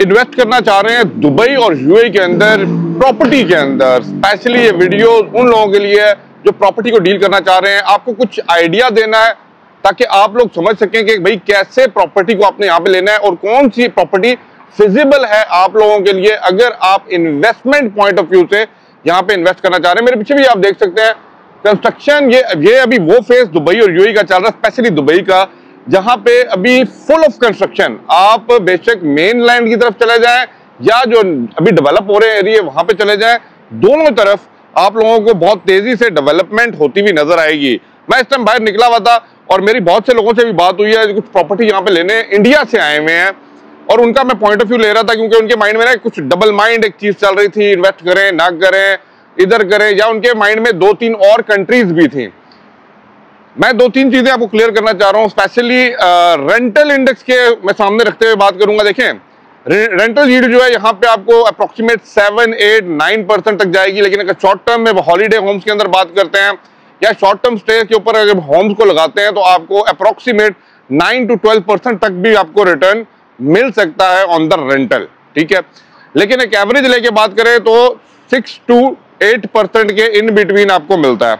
Invest करना चाह रहे हैं दुबई और यूएई के अंदर प्रॉपर्टी के अंदर, स्पेशली ये वीडियो उन लोगों के लिए है जो प्रॉपर्टी को डील करना चाह रहे हैं। आपको कुछ आइडिया देना है ताकि आप लोग समझ सकें कि भाई कैसे प्रॉपर्टी को आपने यहाँ पे लेना है और कौन सी प्रॉपर्टी फिजिबल है आप लोगों के लिए अगर आप इन्वेस्टमेंट पॉइंट ऑफ व्यू से यहाँ पे इन्वेस्ट करना चाह रहे हैं। मेरे पीछे भी आप देख सकते हैं कंस्ट्रक्शन, ये अभी वो फेज दुबई और यूएई का चल रहा है, स्पेशली दुबई का, जहां पे अभी फुल ऑफ कंस्ट्रक्शन। आप बेशक मेन लैंड की तरफ चले जाएं या जो अभी डेवलप हो रहे एरिया वहां पे चले जाएं, दोनों तरफ आप लोगों को बहुत तेजी से डेवलपमेंट होती हुई नजर आएगी। मैं इस टाइम बाहर निकला हुआ था और मेरी बहुत से लोगों से भी बात हुई है जो कुछ प्रॉपर्टी यहाँ पे लेने इंडिया से आए हुए हैं और उनका मैं पॉइंट ऑफ व्यू ले रहा था क्योंकि उनके माइंड में ना कुछ डबल माइंड एक चीज चल रही थी, इन्वेस्ट करें ना करें, इधर करें, या उनके माइंड में 2-3 और कंट्रीज भी थी। मैं 2-3 चीजें आपको क्लियर करना चाह रहा हूं, स्पेशली रेंटल इंडेक्स के मैं सामने रखते हुए बात करूंगा। देखें रेंटल यील्ड जो है यहाँ पे आपको अप्रोक्सीमेट 7-8-9% तक जाएगी, लेकिन अगर शॉर्ट टर्म में हॉलीडे होम्स के अंदर बात करते हैं या शॉर्ट टर्म स्टे के ऊपर अगर होम्स को लगाते हैं तो आपको अप्रोक्सीमेट 9-12% तक भी आपको रिटर्न मिल सकता है ऑन द रेंटल, ठीक है। लेकिन एक एवरेज लेके बात करें तो 6-8% के इन बिटवीन आपको मिलता है,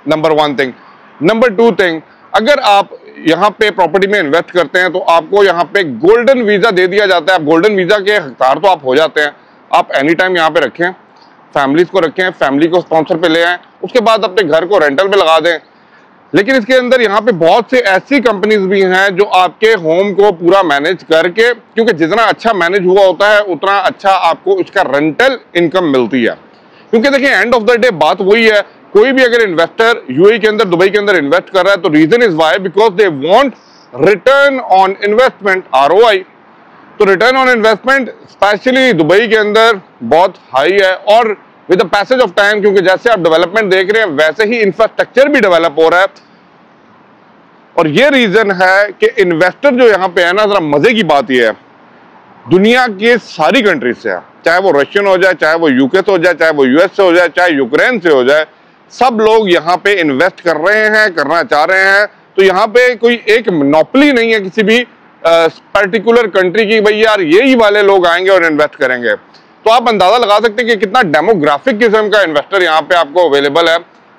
नंबर 1 थिंग। नंबर 2 थिंग, अगर आप यहाँ पे प्रॉपर्टी में इन्वेस्ट करते हैं तो आपको यहाँ पे गोल्डन वीजा दे दिया जाता है। आप गोल्डन वीजा के हकदार तो आप हो जाते हैं, आप एनी टाइम यहाँ पे रखें, फैमिलीज को रखें, फैमिली को स्पॉन्सर पे ले आए, उसके बाद अपने घर को रेंटल पे लगा दें। लेकिन इसके अंदर यहाँ पे बहुत से ऐसी कंपनीज भी हैं जो आपके होम को पूरा मैनेज करके, क्योंकि जितना अच्छा मैनेज हुआ होता है उतना अच्छा आपको इसका रेंटल इनकम मिलती है। क्योंकि देखिए एंड ऑफ द डे बात वही है, कोई भी अगर इन्वेस्टर यूएई के अंदर दुबई के अंदर इन्वेस्ट कर रहा है तो reason is why because they want return on investment, ROI. तो return on investment specially Dubai के अंदर बहुत हाई है और with the passage of time, क्योंकि जैसे आप डेवलपमेंट देख रहे हैं वैसे ही इंफ्रास्ट्रक्चर भी डेवलप हो रहा है। और ये रीजन है कि इन्वेस्टर जो यहाँ पे है ना, जरा मजे की बात यह है, दुनिया की सारी कंट्रीज से है, चाहे वो रशियन हो जाए, चाहे वो यूके से हो जाए, चाहे वो यूएस से हो जाए, चाहे यूक्रेन से हो जाए, सब लोग यहाँ पे इन्वेस्ट कर रहे हैं, करना चाह रहे हैं। तो यहाँ पे कोई एक मोनोपोली नहीं है किसी भी पर्टिकुलर कंट्री की, भाई यार यही वाले लोग आएंगे और इन्वेस्ट करेंगे। तो आप अंदाजा लगा सकते हैं कि कितना डेमोग्राफिक किस्म का इन्वेस्टर यहाँ पे आपको अवेलेबल है।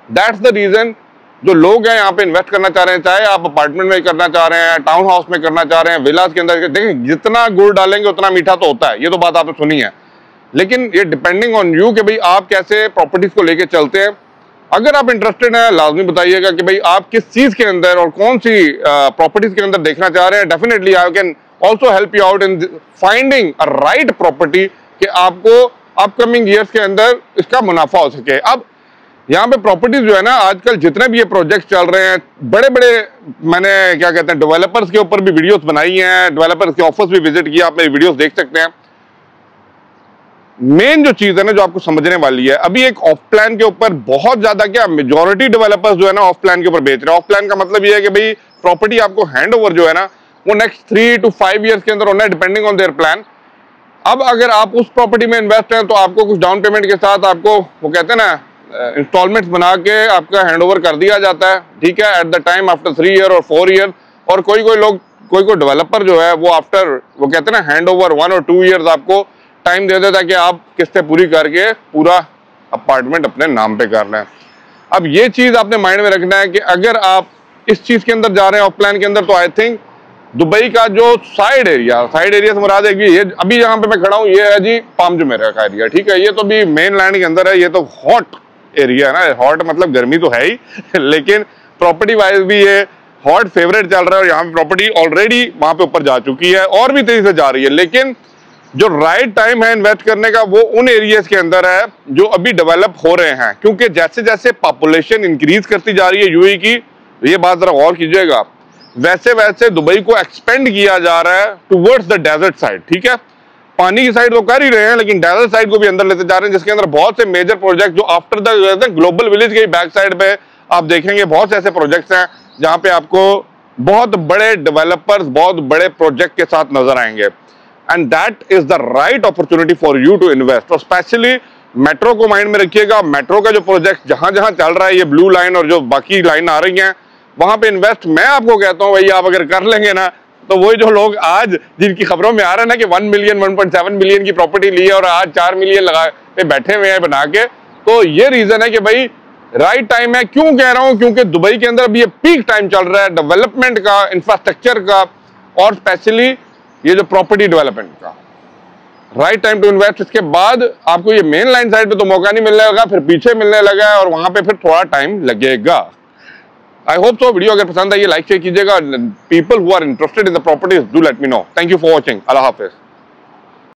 दैट्स द रीजन जो लोग हैं यहाँ पे इन्वेस्ट करना चाह रहे हैं, चाहे आप अपार्टमेंट में करना चाह रहे हैं, टाउन हाउस में करना चाह रहे हैं, विलास के अंदर। देखिए जितना गुड़ डालेंगे उतना मीठा तो होता है, ये तो बात आपने सुनी है, लेकिन ये डिपेंडिंग ऑन यू कि भाई आप कैसे प्रॉपर्टीज को लेके चलते हैं। अगर आप इंटरेस्टेड हैं लाजमी बताइएगा कि भाई आप किस चीज के अंदर और कौन सी प्रॉपर्टीज के अंदर देखना चाह रहे हैं। Definitely I can also help you out in finding a right property कि आपको अपकमिंग ईयर्स के अंदर इसका मुनाफा हो सके। अब यहाँ पे प्रॉपर्टीज जो है ना, आजकल जितने भी ये प्रोजेक्ट चल रहे हैं, बड़े बड़े मैंने क्या कहते हैं डेवलपर्स के ऊपर भी वीडियोस बनाई हैं, डेवलपर्स के ऑफिस भी विजिट किया, आप मेरी वीडियोस देख सकते हैं। मेन जो चीज है ना जो आपको समझने वाली है, अभी एक ऑफ प्लान के ऊपर बहुत ज्यादा क्या मेजॉरिटी डेवलपर्स जो है ना ऑफ प्लान के ऊपर बेच रहे हैं। ऑफ प्लान का मतलब ये है कि भाई प्रॉपर्टी आपको हैंड ओवर जो है ना वो नेक्स्ट 3 to 5 ईयर्स के अंदर होना है, डिपेंडिंग ऑन देयर प्लान। अब अगर आप उस प्रॉपर्टी में इन्वेस्ट हैं तो आपको कुछ डाउन पेमेंट के साथ आपको वो कहते हैं ना इंस्टॉलमेंट्स बना के आपका हैंड ओवर कर दिया जाता है, ठीक है, at the time after 3 year और 4 ईयर। और कोई डेवलपर जो है वो आफ्टर वो कहते हैं ना हैंड ओवर 1 or 2 ईयर्स आपको टाइम दे देता है कि आप किस्तें पूरी करके पूरा अपार्टमेंट अपने नाम पे कर लें। अब ये चीज आपने माइंड में रखना है कि अगर आप इस चीज के अंदर जा रहे हैं ऑफ प्लान के अंदर, तो आई थिंक दुबई का जो साइड एरिया से मुराद है, ये अभी जहां पे मैं खड़ा हूँ ये है जी पाम जुमेरा का एरिया, ठीक है। ये तो अभी मेन लैंड के अंदर है, ये तो हॉट एरिया है ना, हॉट मतलब गर्मी तो है ही लेकिन प्रॉपर्टी वाइज भी ये हॉट फेवरेट चल रहा है और यहाँ पे प्रॉपर्टी ऑलरेडी वहां पे ऊपर जा चुकी है और भी तेजी से जा रही है। लेकिन जो राइट टाइम है इन्वेस्ट करने का वो उन एरियाज के अंदर है जो अभी डेवलप हो रहे हैं, क्योंकि जैसे जैसे पॉपुलेशन इंक्रीज करती जा रही है यूएई की, ये बात जरा गौर कीजिएगा, वैसे वैसे दुबई को एक्सपेंड किया जा रहा है टुवर्ड्स द डेजर्ट साइड, ठीक है। पानी की साइड तो कर ही रहे हैं लेकिन डेजर्ट साइड को भी अंदर लेते जा रहे हैं, जिसके अंदर बहुत से मेजर प्रोजेक्ट जो आफ्टर द ग्लोबल विलेज के बैक साइड पे आप देखेंगे बहुत से ऐसे प्रोजेक्ट्स हैं जहां पे आपको बहुत बड़े डेवलपर्स बहुत बड़े प्रोजेक्ट के साथ नजर आएंगे। And that is the right opportunity for you to invest. और स्पेशली मेट्रो को माइंड में रखिएगा, मेट्रो का जो प्रोजेक्ट जहां जहां चल रहा है, ये ब्लू लाइन और जो बाकी लाइन आ रही हैं, वहां पे इन्वेस्ट मैं आपको कहता हूं भाई आप अगर कर लेंगे ना तो वही जो लोग आज जिनकी खबरों में आ रहा है ना कि 1 मिलियन 1.7 मिलियन की प्रॉपर्टी ली है और आज 4 मिलियन लगा पे बैठे हुए हैं बना के, तो ये रीजन है कि भाई राइट टाइम है। क्यों कह रहा हूं? क्योंकि दुबई के अंदर अभी ये पीक टाइम चल रहा है डेवलपमेंट का, इंफ्रास्ट्रक्चर का और स्पेशली ये जो प्रॉपर्टी डेवलपमेंट का। Right time to invest. इसके बाद आपको ये मेन लाइन साइड पे तो मौका नहीं मिलने लगा, फिर पीछे मिलने लगा है और वहां पे फिर थोड़ा टाइम लगेगा। I hope so. वीडियो अगर पसंद आई लाइक शेयर कीजिएगा। People who are interested in the properties do let me know. Thank you for watching. अल्लाह हाफिज।